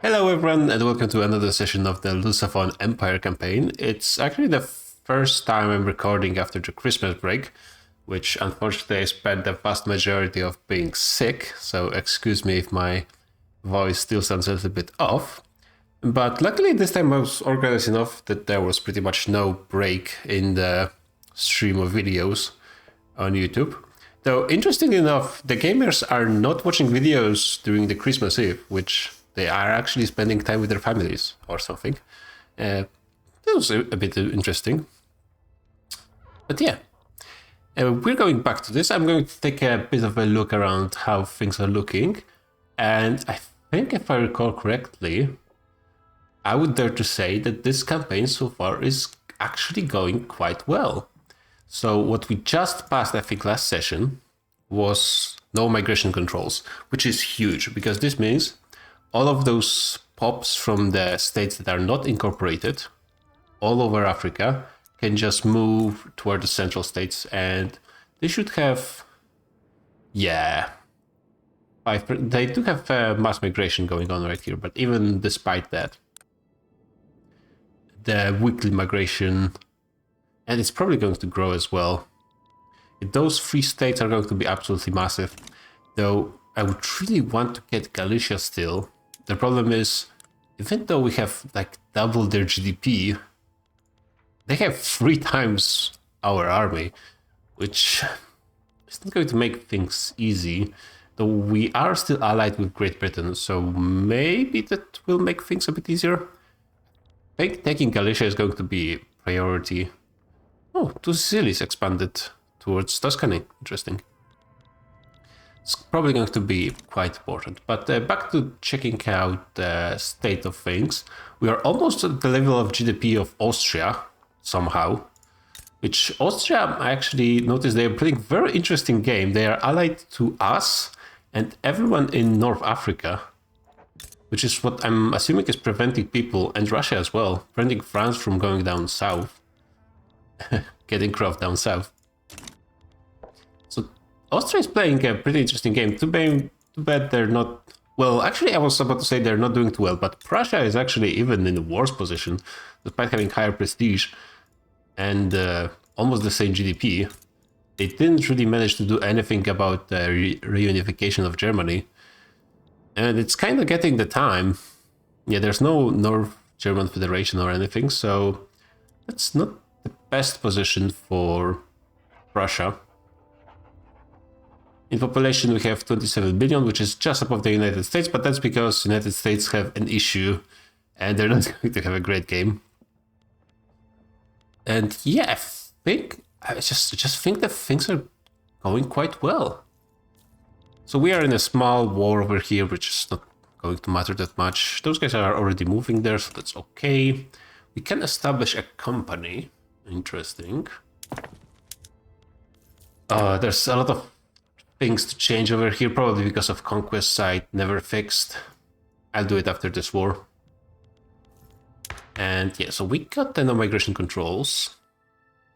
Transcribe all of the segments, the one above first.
Hello everyone and welcome to another session of the Lusophone Empire campaign. It's actually the first time I'm recording after the Christmas break, which unfortunately I spent the vast majority of being sick, so excuse me if my voice still sounds a little bit off. But luckily this time I was organized enough that there was pretty much no break in the stream of videos on YouTube. Though interestingly enough, the gamers are not watching videos during the Christmas Eve, which they are actually spending time with their families or something. That was a bit interesting. But yeah, we're going back to this. I'm going to take a bit of a look around how things are looking. And I think if I recall correctly, I would dare to say that this campaign so far is actually going quite well. So what we just passed, I think, last session was no migration controls, which is huge because this means all of those pops from the states that are not incorporated all over Africa can just move toward the central states, and they should have, yeah, they do have mass migration going on right here, but even despite that, the weekly migration, and it's probably going to grow as well. Those three states are going to be absolutely massive, though I would really want to get Galicia still. The problem is, even though we have like double their GDP, they have 3 times our army, which is not going to make things easy. Though we are still allied with Great Britain, so maybe that will make things a bit easier. I think taking Galicia is going to be priority. Oh, two Sicilies expanded towards Tuscany. Interesting. It's probably going to be quite important. But back to checking out the state of things. We are almost at the level of GDP of Austria, somehow. Which Austria, I actually noticed they are playing a very interesting game. They are allied to us and everyone in North Africa. Which is what I'm assuming is preventing people, and Russia as well, preventing France from going down south. Getting Croft down south. So Austria is playing a pretty interesting game. Too bad they're not... Well, actually, I was about to say they're not doing too well, but Prussia is actually even in a worse position, despite having higher prestige and almost the same GDP. They didn't really manage to do anything about the reunification of Germany. And it's kind of getting the time. Yeah, there's no North German Federation or anything, so that's not the best position for Prussia. In population, we have 27 billion, which is just above the United States, but that's because United States have an issue and they're not going to have a great game. And yeah, I just think that things are going quite well. So we are in a small war over here, which is not going to matter that much. Those guys are already moving there, so that's okay. We can establish a company. Interesting. There's a lot of things to change over here, probably because of conquest site never fixed. I'll do it after this war. And yeah, so we got the no migration controls.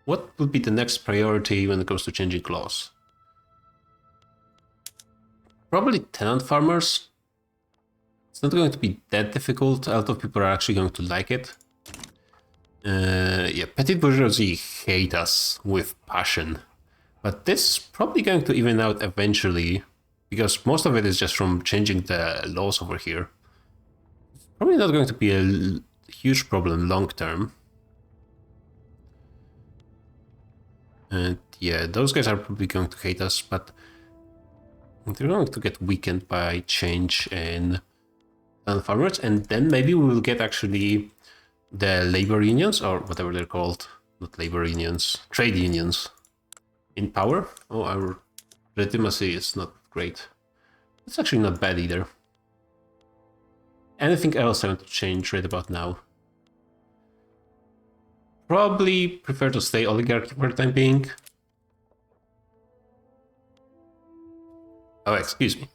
What would be the next priority when it comes to changing laws? Probably tenant farmers. It's not going to be that difficult. A lot of people are actually going to like it. Yeah, petit bourgeoisie hate us with passion. But this is probably going to even out eventually, because most of it is just from changing the laws over here. It's probably not going to be a huge problem long term. And yeah, those guys are probably going to hate us, but they're going to get weakened by change in farmers, and then maybe we will get actually the labor unions, or whatever they're called. Not labor unions, trade unions. In power. Oh, our legitimacy is not great. It's actually not bad either. Anything else I want to change right about now? Probably prefer to stay oligarchy for the time being. Oh, excuse me.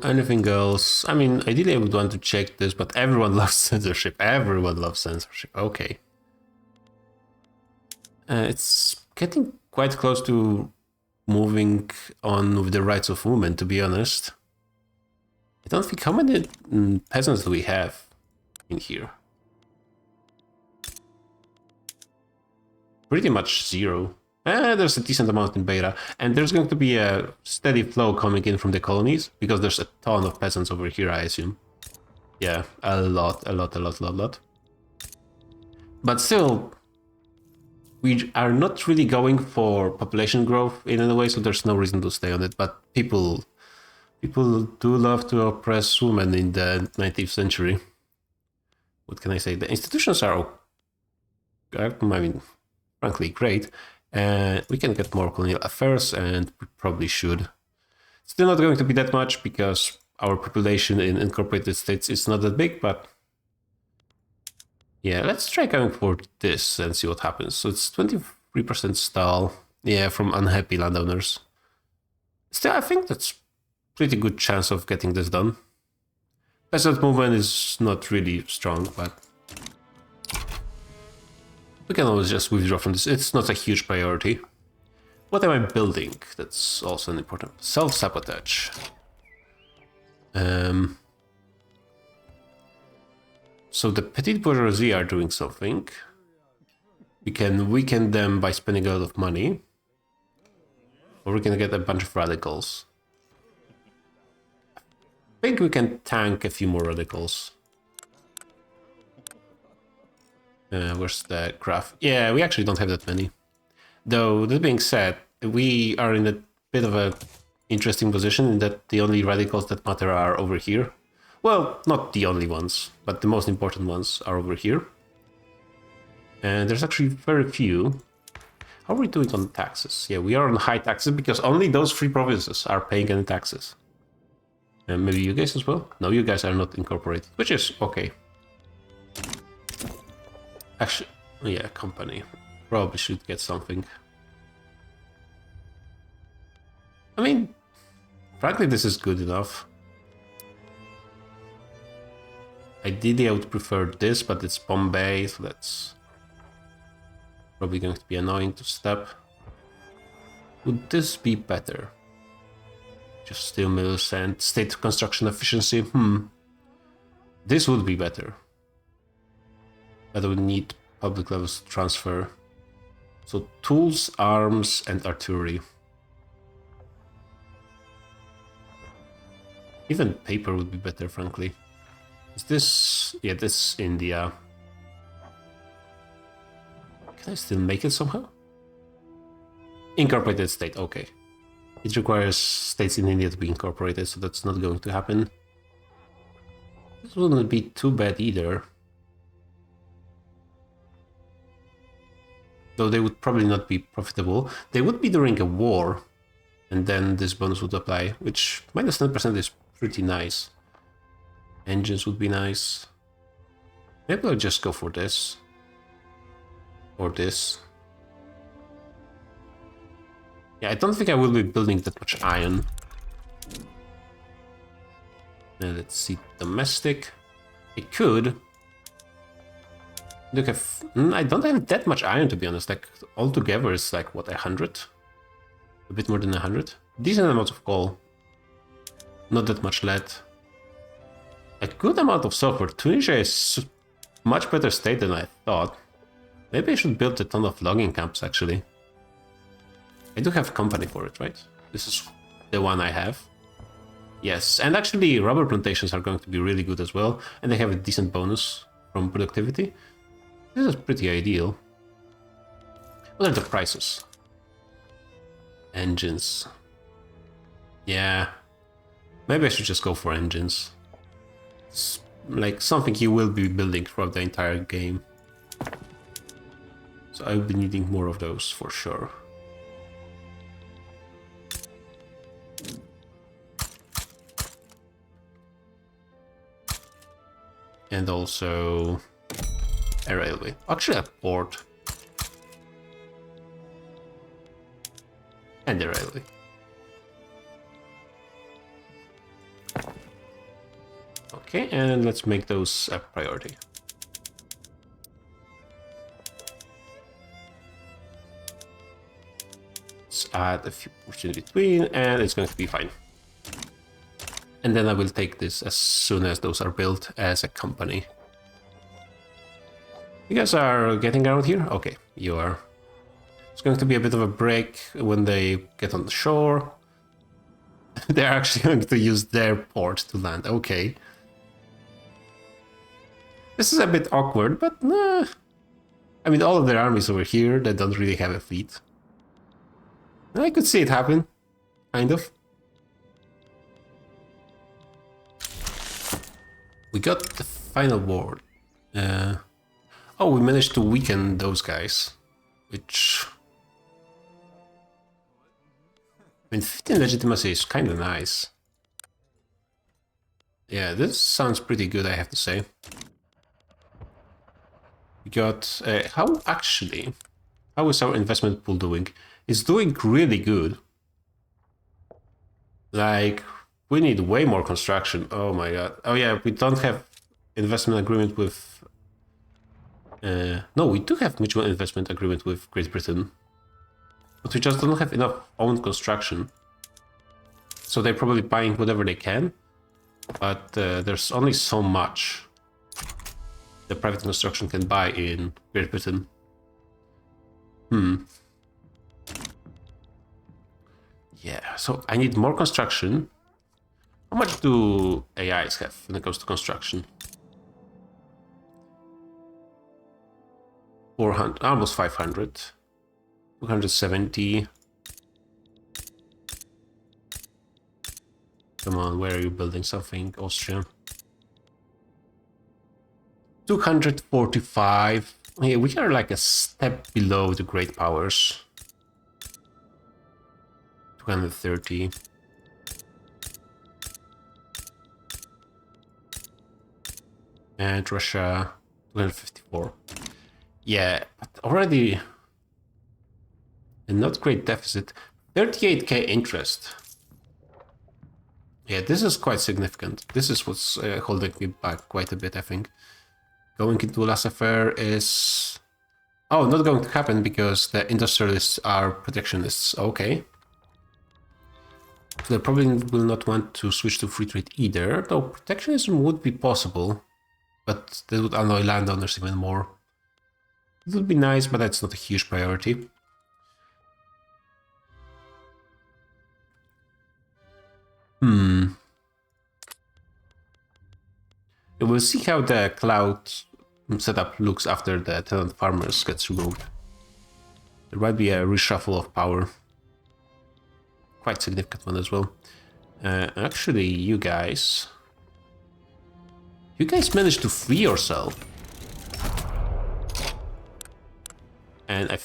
Anything else? I mean, ideally I would want to check this, but everyone loves censorship. Everyone loves censorship. Okay. It's getting quite close to moving on with the rights of women, to be honest. I don't think, how many peasants do we have in here? Pretty much zero. There's a decent amount in beta, and there's going to be a steady flow coming in from the colonies, because there's a ton of peasants over here, I assume. Yeah, a lot. But still, we are not really going for population growth in any way, so there's no reason to stay on it. But people do love to oppress women in the 19th century. What can I say? The institutions are, I mean, frankly, great. We can get more colonial affairs, and we probably should. Still not going to be that much, because our population in incorporated states is not that big, but yeah, let's try going for this and see what happens. So it's 23% stall, yeah, from unhappy landowners. Still, I think that's pretty good chance of getting this done. Peasant movement is not really strong, but we can always just withdraw from this. It's not a huge priority. What am I building? That's also an important. Self-sabotage. So the petite bourgeoisie are doing something. We can weaken them by spending a lot of money. Or we can get a bunch of radicals. I think we can tank a few more radicals. Where's the graph? Yeah, we actually don't have that many. Though, that being said, we are in a bit of a interesting position in that the only radicals that matter are over here. Well, not the only ones, but the most important ones are over here. And there's actually very few. How are we doing on taxes? Yeah, we are on high taxes because only those 3 provinces are paying any taxes. And maybe you guys as well? No, you guys are not incorporated, which is okay. Actually, yeah, company. Probably should get something. I mean, frankly, this is good enough. Ideally, I would prefer this, but it's Bombay, so that's probably going to be annoying to step. Would this be better? Just steel mills and state construction efficiency? This would be better. But I would need public levels to transfer. So tools, arms, and artillery. Even paper would be better, frankly. Is this... yeah, this is India. Can I still make it somehow? Incorporated state, okay. It requires states in India to be incorporated, so that's not going to happen. This wouldn't be too bad either. Though they would probably not be profitable. They would be during a war, and then this bonus would apply, which minus 10% is pretty nice. Engines would be nice. Maybe I'll just go for this. Or this. Yeah, I don't think I will be building that much iron. Now let's see, domestic. I could. Look, I don't have that much iron, to be honest. Like, altogether it's like, what, 100? A bit more than 100? Decent amount of coal. Not that much lead. A good amount of sulfur. Tunisia is much better state than I thought. Maybe I should build a ton of logging camps, actually. I do have company for it, right? This is the one I have. Yes, and actually rubber plantations are going to be really good as well, and they have a decent bonus from productivity. This is pretty ideal. What are the prices? Engines. Yeah. Maybe I should just go for engines. It's like something you will be building throughout the entire game. So I'll be needing more of those for sure. And also a railway. Actually a port. And a railway. Okay, and let's make those a priority. Let's add a few ports in between, and it's going to be fine. And then I will take this as soon as those are built as a company. You guys are getting around here? Okay, you are. It's going to be a bit of a break when they get on the shore. They're actually going to use their port to land. Okay. This is a bit awkward, but nah. I mean, all of their armies over here that don't really have a fleet. I could see it happen. Kind of. We got the final ward. Oh, we managed to weaken those guys. Which... I mean, 15 legitimacy is kind of nice. Yeah, this sounds pretty good, I have to say. We got... how is our investment pool doing? It's doing really good. Like, we need way more construction. Oh my god. Oh yeah, we don't have investment agreement with... no, we do have mutual investment agreement with Great Britain. But we just don't have enough own construction. So they're probably buying whatever they can. But there's only so much the private construction can buy in Great Britain. Yeah, so I need more construction. How much do AIs have when it comes to construction? 400, almost 500. 270. Come on, where are you building something? Austria. 245. Yeah, we are like a step below the great powers. 230. And Russia, 254. Yeah, but already a not great deficit. 38k interest. Yeah, this is quite significant. This is what's holding me back quite a bit, I think. Going into laissez-faire is... Oh, not going to happen because the industrialists are protectionists. Okay. They probably will not want to switch to free trade either, though protectionism would be possible. But that would annoy landowners even more. It would be nice, but that's not a huge priority. We'll see how the cloud setup looks after the tenant farmers gets removed. There might be a reshuffle of power. Quite significant one as well. Actually, you guys managed to free yourself. And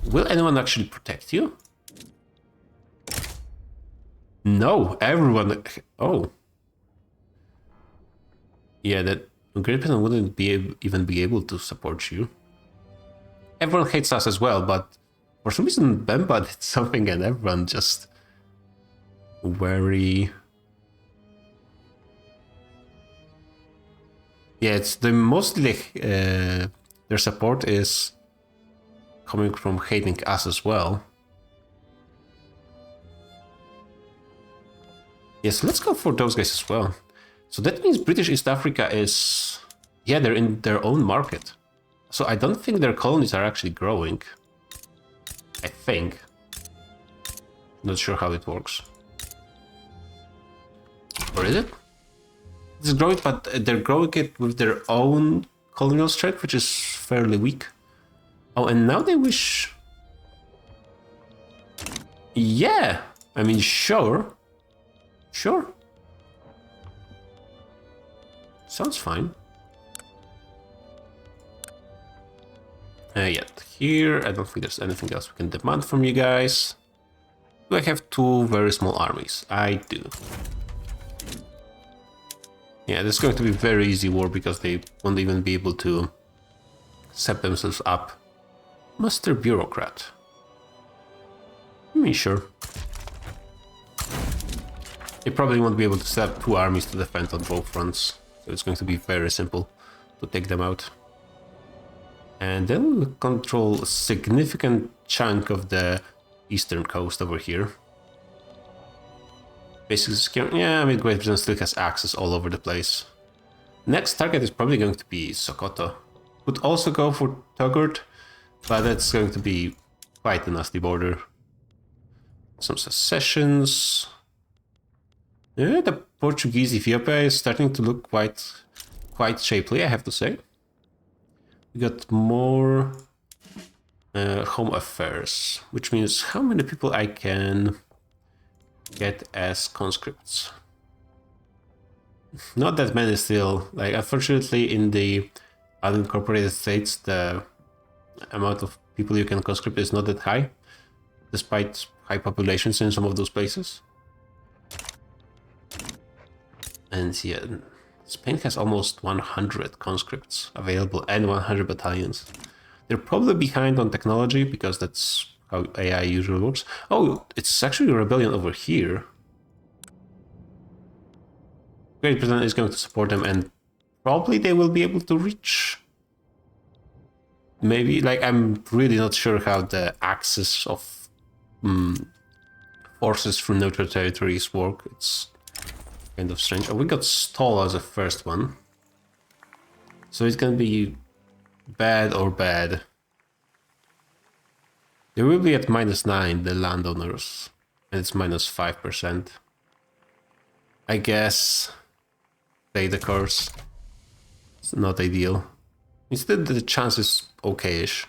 will anyone actually protect you? No, everyone... Oh. Yeah, that Great Britain wouldn't even be able to support you. Everyone hates us as well, but for some reason Bemba did something and everyone just... Very... Yeah, it's the mostly their support is coming from hating us as well. Yes, let's go for those guys as well. So that means British East Africa is... Yeah, they're in their own market. So I don't think their colonies are actually growing. I think. Not sure how it works. Or is it? It's growing, but they're growing it with their own colonial strength, which is fairly weak. Oh, and now they wish... Yeah! I mean, sure. Sure. Sounds fine. Yeah, here, I don't think there's anything else we can demand from you guys. Do I have two very small armies? I do. Yeah, this is going to be a very easy war because they won't even be able to set themselves up. Master Bureaucrat. I mean, sure. They probably won't be able to set up two armies to defend on both fronts. So it's going to be very simple to take them out. And then we'll control a significant chunk of the eastern coast over here. Basically secure. Yeah, I mean, Great Britain still has access all over the place. Next target is probably going to be Sokoto. Could also go for Togurt, but that's going to be quite a nasty border. Some secessions. Yeah, the Portuguese Ethiopia is starting to look quite shapely, I have to say. We got more home affairs, which means how many people I can get as conscripts. Not that many still. Like, unfortunately, in the unincorporated states, the amount of people you can conscript is not that high, despite high populations in some of those places. And yeah, Spain has almost 100 conscripts available and 100 battalions. They're probably behind on technology because that's how AI usually works. Oh, it's actually a rebellion over here. Great Britain is going to support them, and probably they will be able to reach. Maybe, like, I'm really not sure how the access of forces through neutral territories work. It's kind of strange. Oh, we got Stall as a first one. So it can be bad or bad. They will be at -9, the landowners, and it's -5%. I guess pay the course. It's not ideal. Instead, the chance is okay-ish.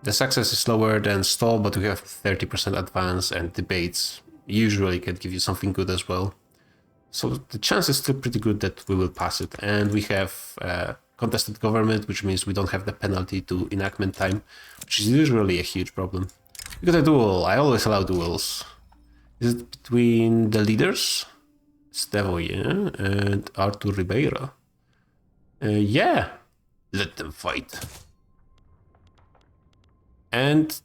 The success is lower than Stall, but we have 30% advance, and debates usually can give you something good as well. So the chance is still pretty good that we will pass it. And we have contested government, which means we don't have the penalty to enactment time, which is usually a huge problem. We got a duel. I always allow duels. Is it between the leaders? Stevo, yeah, and Artur Ribeiro. Yeah, let them fight. And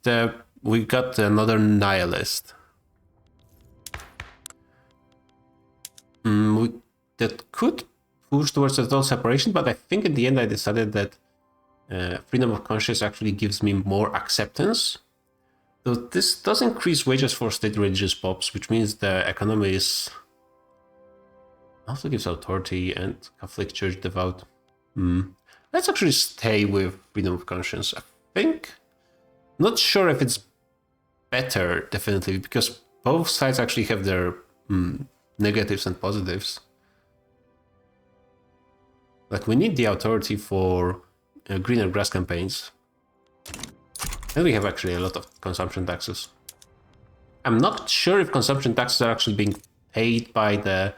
we got another nihilist. That could push towards total separation, but I think in the end I decided that freedom of conscience actually gives me more acceptance. Though this does increase wages for state religious pops, which means the economy is also gives authority and Catholic Church devout. Let's actually stay with freedom of conscience. I think. Not sure if it's better, definitely, because both sides actually have their negatives and positives. Like, we need the authority for greener grass campaigns. And we have actually a lot of consumption taxes. I'm not sure if consumption taxes are actually being paid by the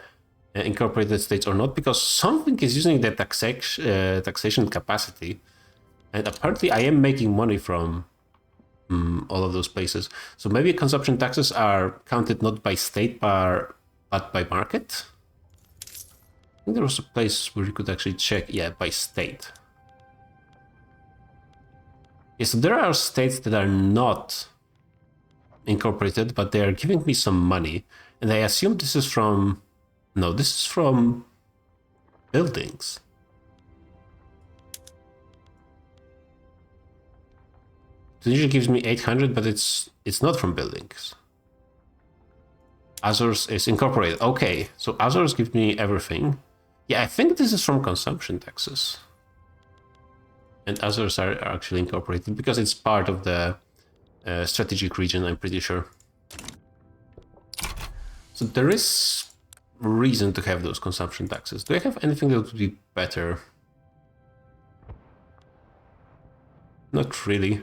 incorporated states or not, because something is using the taxation capacity. And apparently I am making money from all of those places. So maybe consumption taxes are counted not by state, but by market. I think there was a place where you could actually check, yeah, by state. Yeah, so there are states that are not incorporated, but they are giving me some money. And I assume this is from... No, this is from buildings. Tunisia gives me 800, but it's not from buildings. Azores is incorporated. Okay, so Azores gives me everything. Yeah, I think this is from consumption taxes. And Azores are actually incorporated because it's part of the strategic region, I'm pretty sure. So there is reason to have those consumption taxes. Do I have anything that would be better? Not really.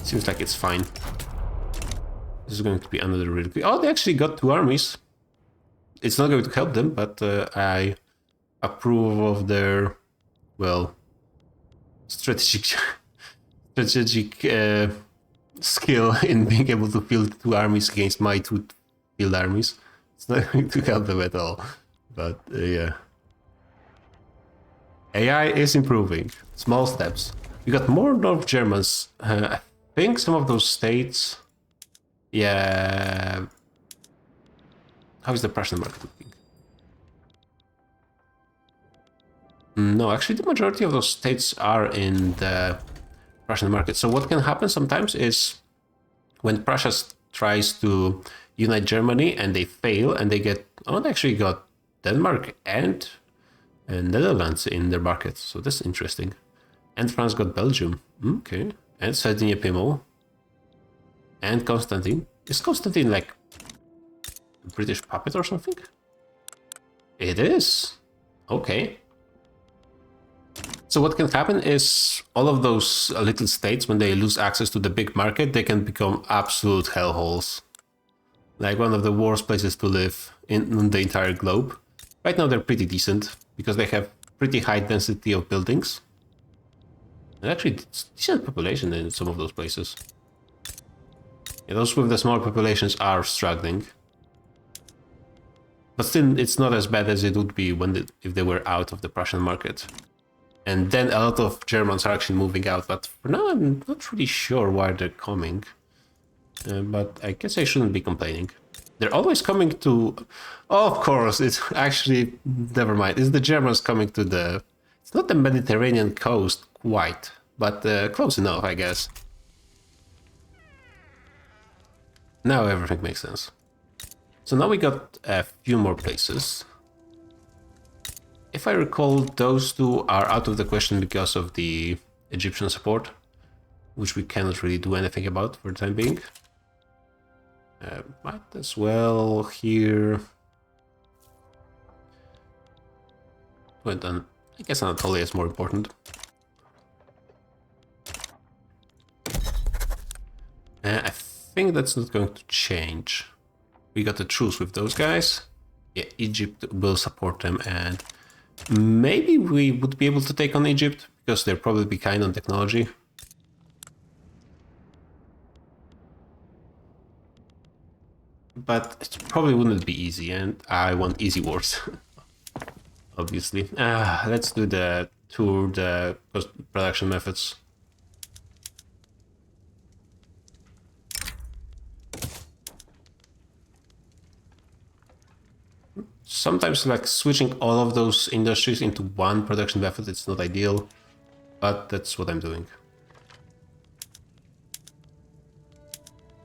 Seems like it's fine. This is going to be another really quick... Oh, they actually got 2 armies. It's not going to help them, but I approve of their, well, strategic skill in being able to field 2 armies against my 2 field armies. It's not going to help them at all, but yeah. AI is improving. Small steps. We got more North Germans. I think some of those states... Yeah... How is the Prussian market looking? No, actually the majority of those states are in the Prussian market. So what can happen sometimes is when Prussia tries to unite Germany and they fail and they get, oh, they actually got Denmark and Netherlands in their markets. So that's interesting. And France got Belgium. Okay. And Sardinia Pimo. And Constantine. Is Constantine like a British puppet or something? It is. Okay. So what can happen is all of those little states, when they lose access to the big market, they can become absolute hellholes. Like one of the worst places to live in the entire globe. Right now they're pretty decent because they have pretty high density of buildings. And actually decent population in some of those places. Yeah, those with the small populations are struggling. But still, it's not as bad as it would be if they were out of the Prussian market. And then a lot of Germans are actually moving out, but for now I'm not really sure why they're coming. But I guess I shouldn't be complaining. They're always coming to... Oh, of course, it's actually... Never mind, it's the Germans coming to the... It's not the Mediterranean coast quite, but close enough, I guess. Now everything makes sense. So now we got a few more places. If I recall, those two are out of the question because of the Egyptian support, which we cannot really do anything about for the time being. Might as well here. But I guess Anatolia is more important. I think that's not going to change. We got a truce with those guys. Yeah, Egypt will support them, and maybe we would be able to take on Egypt because they're probably behind on technology. But it probably wouldn't be easy, and I want easy wars. Obviously. Let's do the tour, the production methods. Sometimes like switching all of those industries into one production method, it's not ideal, but that's what I'm doing.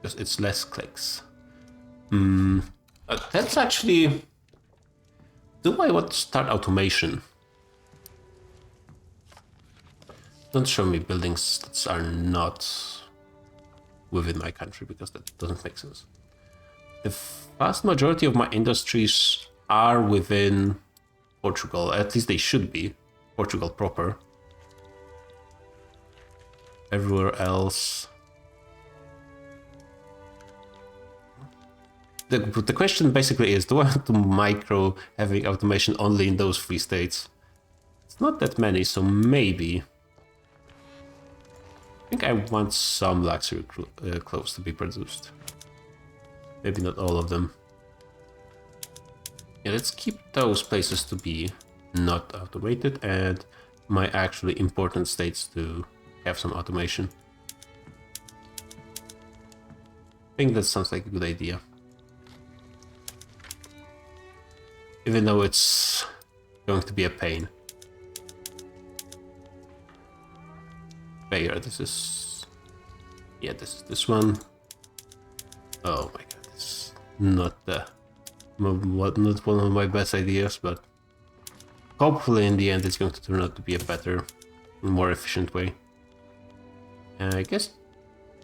Because it's less clicks. That's actually... Do I want to start automation? Don't show me buildings that are not within my country, because that doesn't make sense. The vast majority of my industries are within Portugal, at least they should be. Portugal proper. Everywhere else... The question basically is, do I want to micro having automation only in those 3 states? It's not that many, so maybe. I think I want some luxury clothes to be produced. Maybe not all of them. Yeah, let's keep those places to be not automated and my actually important states to have some automation. I think that sounds like a good idea. Even though it's going to be a pain. Bayer, this is... Yeah, this is this one. Oh my god, this is not the... Not one of my best ideas, but... Hopefully in the end it's going to turn out to be a better, more efficient way. I guess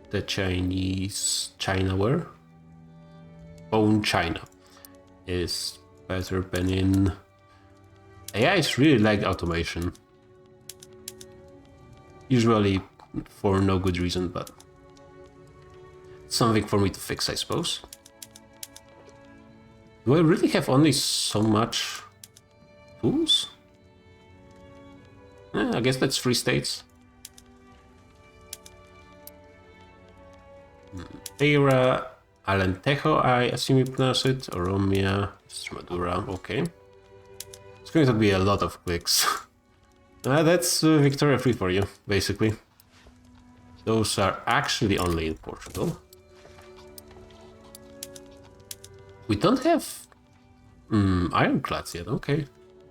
the Chinaware? Own China is better than in... AIs really like automation. Usually for no good reason, but something for me to fix, I suppose. Do I really have only so much tools? I guess that's 3 states. Beira, Alentejo, I assume you pronounce it. Oromia, Extremadura, okay. It's going to be a lot of clicks. That's Victoria 3 for you, basically. Those are actually only in Portugal. We don't have ironclads yet, okay.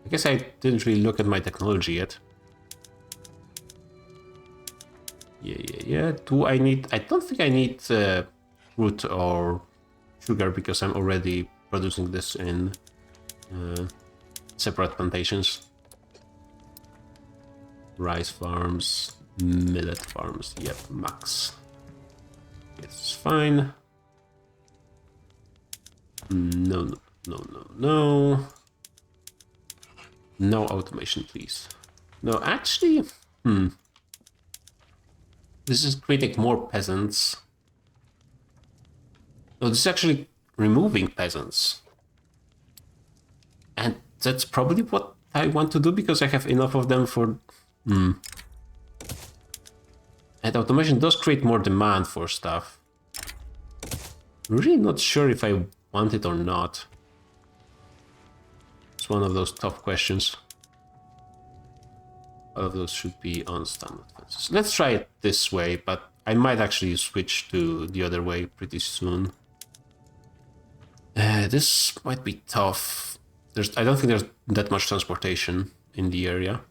I guess I didn't really look at my technology yet. Yeah. Do I need... I don't think I need fruit or sugar because I'm already producing this in separate plantations. Rice farms, millet farms, yep, max. It's fine. No, no, no, no, no. No automation, please. No, actually, this is creating more peasants. No, this is actually removing peasants. And that's probably what I want to do because I have enough of them for... And automation does create more demand for stuff. Really not sure if I want it or not. It's one of those tough questions. All of those should be on standard fences. Let's try it this way, but I might actually switch to the other way pretty soon. This might be tough. I don't think there's that much transportation in the area.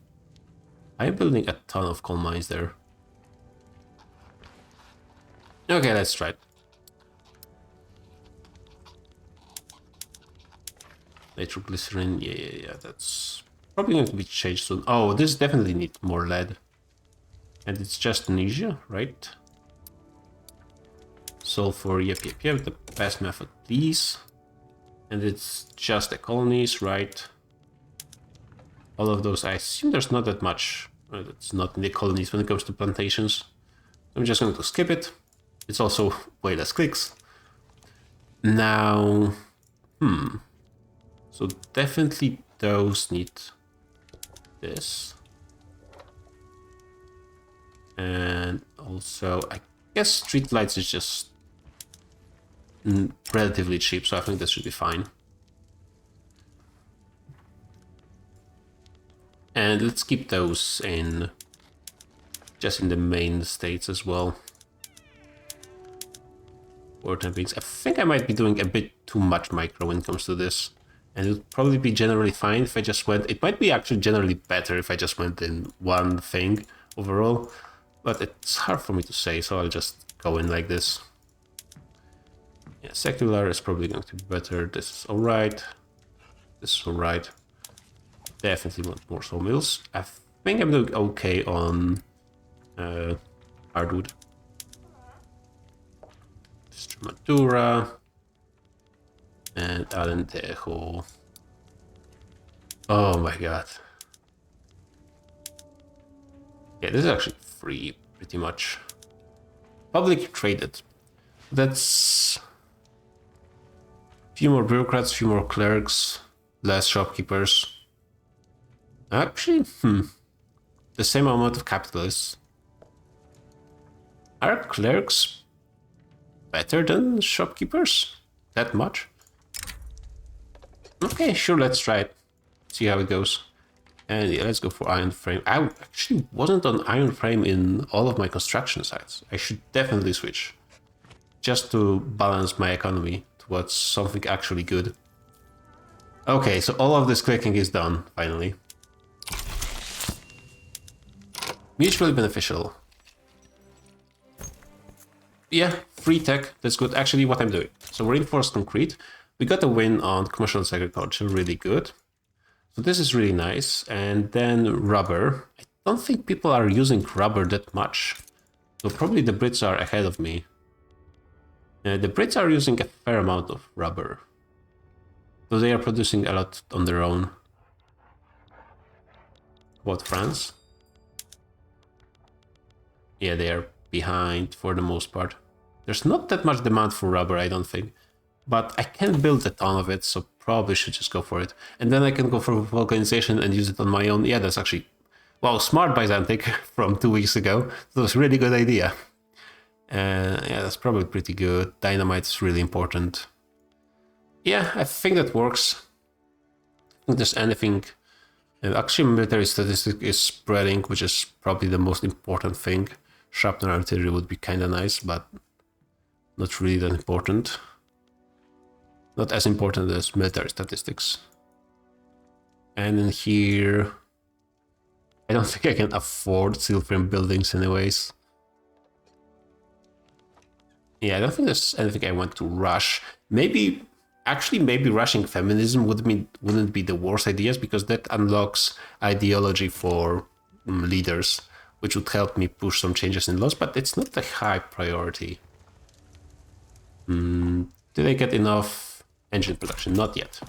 I'm building a ton of coal mines there. Okay, let's try it. Nitroglycerin, yeah, that's probably going to be changed soon. Oh, this definitely needs more lead. And it's just Tunisia, right? Sulfur, yep, the best method, please. And it's just the colonies, right? All of those, I assume there's not that much. It's not in the colonies when it comes to plantations. I'm just going to skip it. It's also way less clicks. Now, so definitely those need this. And also, I guess streetlights is just relatively cheap, so I think this should be fine. And let's keep those in just in the main states as well. War beings. I think I might be doing a bit too much micro when it comes to this. And it would probably be generally fine if I just went... It might be actually generally better if I just went in one thing overall. But it's hard for me to say, so I'll just go in like this. Yeah, secular is probably going to be better. This is alright. This is alright. Definitely want more sawmills. I think I'm doing okay on hardwood. Extremadura. And Alentejo. Oh my god. Yeah, this is actually free, pretty much. Public traded. That's... few more bureaucrats, few more clerks, less shopkeepers. Actually, the same amount of capitalists. Are clerks better than shopkeepers? That much? Okay, sure, let's try it. See how it goes. And yeah, let's go for iron frame. I actually wasn't on iron frame in all of my construction sites. I should definitely switch. Just to balance my economy towards something actually good. Okay, so all of this clicking is done, finally. Mutually beneficial. Yeah, free tech, that's good. Actually, what I'm doing. So reinforced concrete. We got a win on commercial agriculture, really good. So this is really nice. And then rubber. I don't think people are using rubber that much. So probably the Brits are ahead of me. The Brits are using a fair amount of rubber. So they are producing a lot on their own. What, France? Yeah, they are behind for the most part. There's not that much demand for rubber, I don't think. But I can build a ton of it, so probably should just go for it. And then I can go for vulcanization and use it on my own. Yeah, that's actually... Wow, smart Byzantic from 2 weeks ago. That was a really good idea. Yeah, that's probably pretty good. Dynamite is really important. Yeah, I think that works. If there's anything... Actually, military statistic is spreading, which is probably the most important thing. Shrapnel artillery would be kinda nice, but not really that important. Not as important as military statistics. And in here... I don't think I can afford steel frame buildings anyways. Yeah, I don't think there's anything I want to rush. Maybe, actually, maybe rushing feminism wouldn't be the worst ideas, because that unlocks ideology for leaders, which would help me push some changes in laws, but it's not a high priority. Did I get enough engine production? Not yet.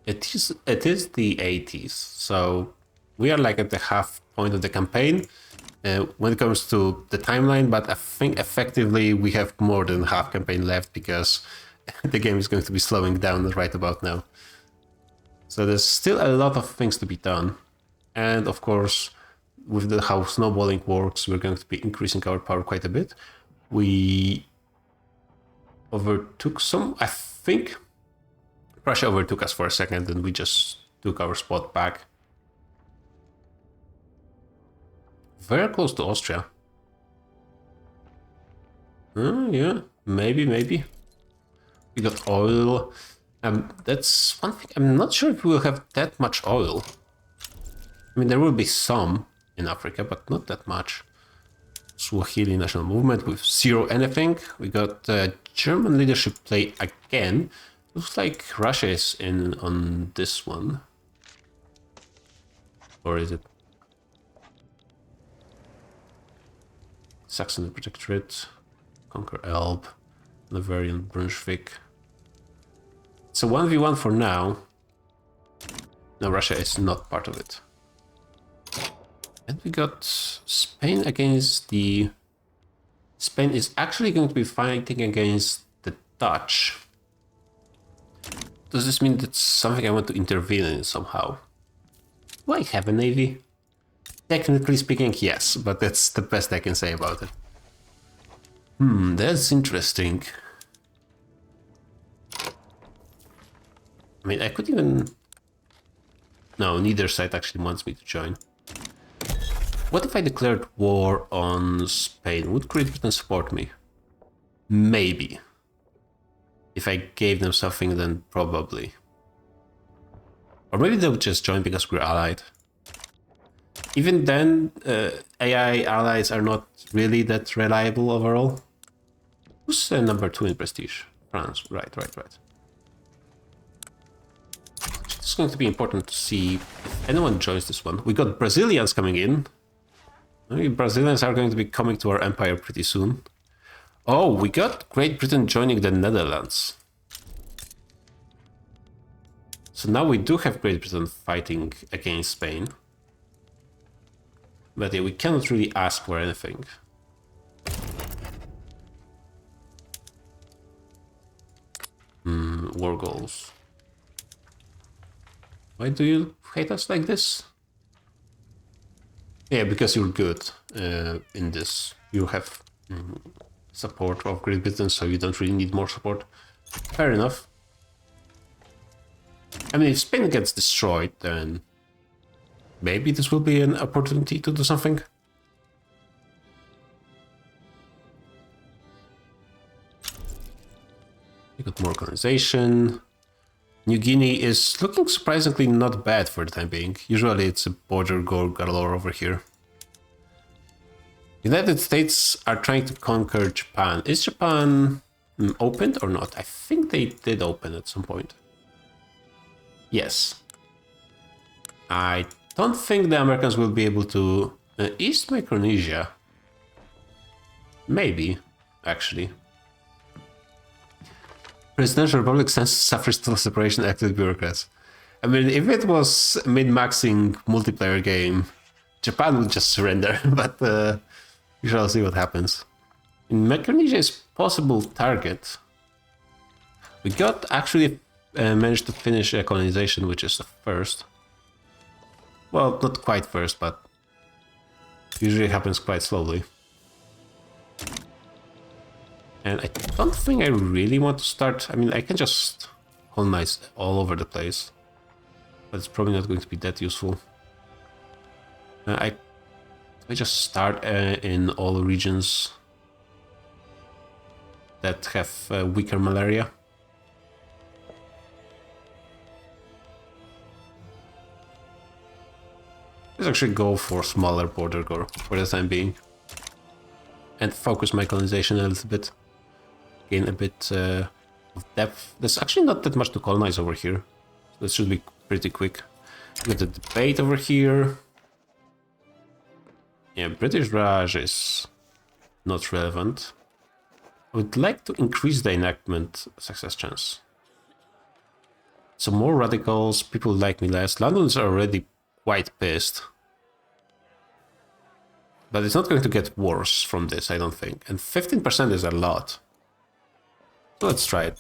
It is the 80s, so we are like at the half point of the campaign when it comes to the timeline, but I think effectively we have more than half campaign left, because the game is going to be slowing down right about now. So there's still a lot of things to be done. And of course, with how snowballing works, we're going to be increasing our power quite a bit. We overtook some, I think Prussia overtook us for a second, and we just took our spot back. Very close to Austria. Yeah, maybe. We got oil. That's one thing. I'm not sure if we'll have that much oil. I mean, there will be some in Africa, but not that much. Swahili national movement with zero anything. We got German leadership play again. Looks like Russia is in on this one. Or is it? Saxony Protectorate, conquer Elbe, Bavarian Brunswick. It's a 1v1 for now. No, Russia is not part of it. And we got Spain against the... Spain is actually going to be fighting against the Dutch. Does this mean that's something I want to intervene in somehow? Do I have a navy? Technically speaking, yes, but that's the best I can say about it. That's interesting. I mean, I could even... No, neither side actually wants me to join. What if I declared war on Spain? Would Great Britain support me? Maybe. If I gave them something, then probably. Or maybe they would just join because we're allied. Even then, AI allies are not really that reliable overall. Who's number 2 in prestige? France, right. It's going to be important to see if anyone joins this one. We got Brazilians coming in. Maybe Brazilians are going to be coming to our empire pretty soon. Oh, we got Great Britain joining the Netherlands. So now we do have Great Britain fighting against Spain. But yeah, we cannot really ask for anything. War goals. Why do you hate us like this? Yeah, because you're good in this. You have support of Great Britain, so you don't really need more support. Fair enough. I mean, if Spain gets destroyed, then maybe this will be an opportunity to do something. You got more colonization. New Guinea is looking surprisingly not bad for the time being. Usually it's a border galore over here. United States are trying to conquer Japan. Is Japan opened or not? I think they did open at some point. Yes. I don't think the Americans will be able to... East Micronesia? Maybe, actually. Presidential Republic suffers total separation active bureaucrats. I mean, if it was a min-maxing multiplayer game, Japan would just surrender, but we shall see what happens. In Micronesia is possible target. We got actually managed to finish a colonization, which is the first. Well, not quite first, but usually happens quite slowly. And I don't think I really want to start... I mean, I can just colonize all over the place. But it's probably not going to be that useful. I just start in all regions that have weaker malaria. Let's actually go for smaller border gore for the time being. and focus my colonization a little bit. Gain a bit of depth. There's actually not that much to colonize over here. So this should be pretty quick. Got the debate over here. Yeah, British Raj is not relevant. I would like to increase the enactment success chance. So more radicals, people like me less. London's are already quite pissed. But it's not going to get worse from this, I don't think. And 15% is a lot. So let's try it.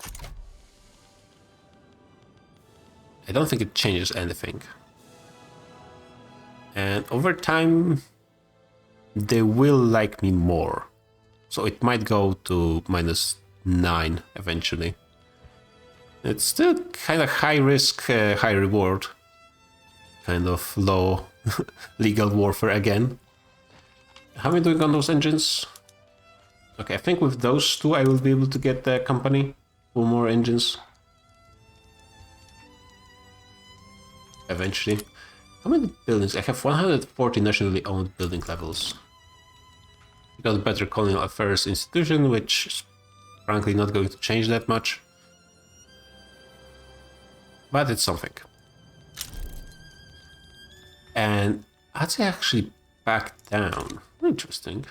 I don't think it changes anything. And over time, they will like me more. So it might go to -9 eventually. It's still kind of high risk, high reward. Kind of low legal warfare again. How am I doing on those engines? Okay, I think with those two I will be able to get the company for more engines. Eventually. How many buildings? I have 140 nationally owned building levels. We got a better colonial affairs institution, which is frankly not going to change that much. But it's something. And I'd say actually back down. Interesting.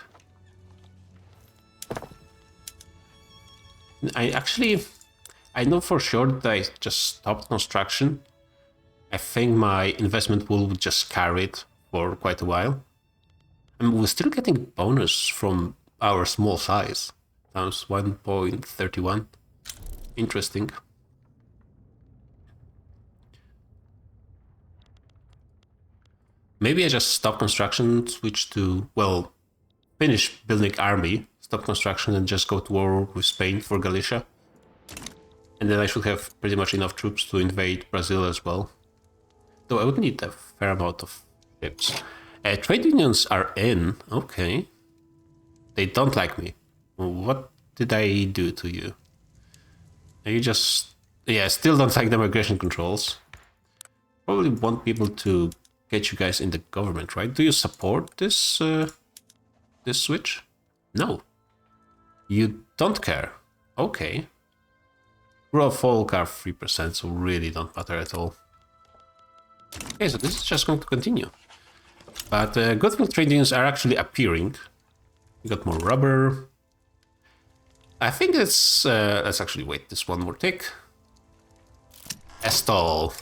I know for sure that I just stopped construction. I think my investment pool would just carry it for quite a while. And we're still getting bonus from our small size. Times 1.31. Interesting. Maybe I just stop construction, switch to, well, finish building army, stop construction and just go to war with Spain for Galicia. And then I should have pretty much enough troops to invade Brazil as well. Though I would need a fair amount of ships. Trade unions are in, okay. They don't like me. What did I do to you? You just, yeah, still don't like the migration controls. Probably want people to get you guys in the government, right? Do you support this this switch? No. You don't care. Okay. Raw folk are 3%, so really don't matter at all. Okay, so this is just going to continue. But goodwill trade unions are actually appearing. We got more rubber. I think it's let's actually wait this one more tick. Estall.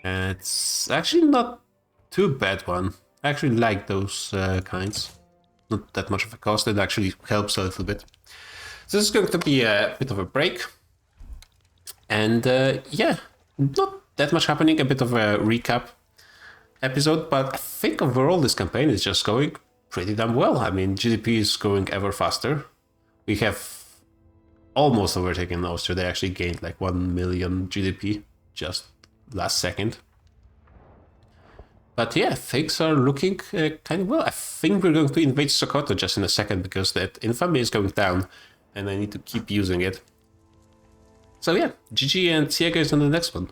It's actually not too bad one. I actually like those kinds. Not that much of a cost, it actually helps a little bit. So this is going to be a bit of a break. And yeah, not that much happening, a bit of a recap episode, but I think overall this campaign is just going pretty damn well. I mean, GDP is growing ever faster. We have almost overtaken Austria. They actually gained like 1 million GDP just last second. But yeah, things are looking kind of well. I think we're going to invade Sokoto just in a second because that infamy is going down and I need to keep using it. So yeah, GG and see you guys on the next one.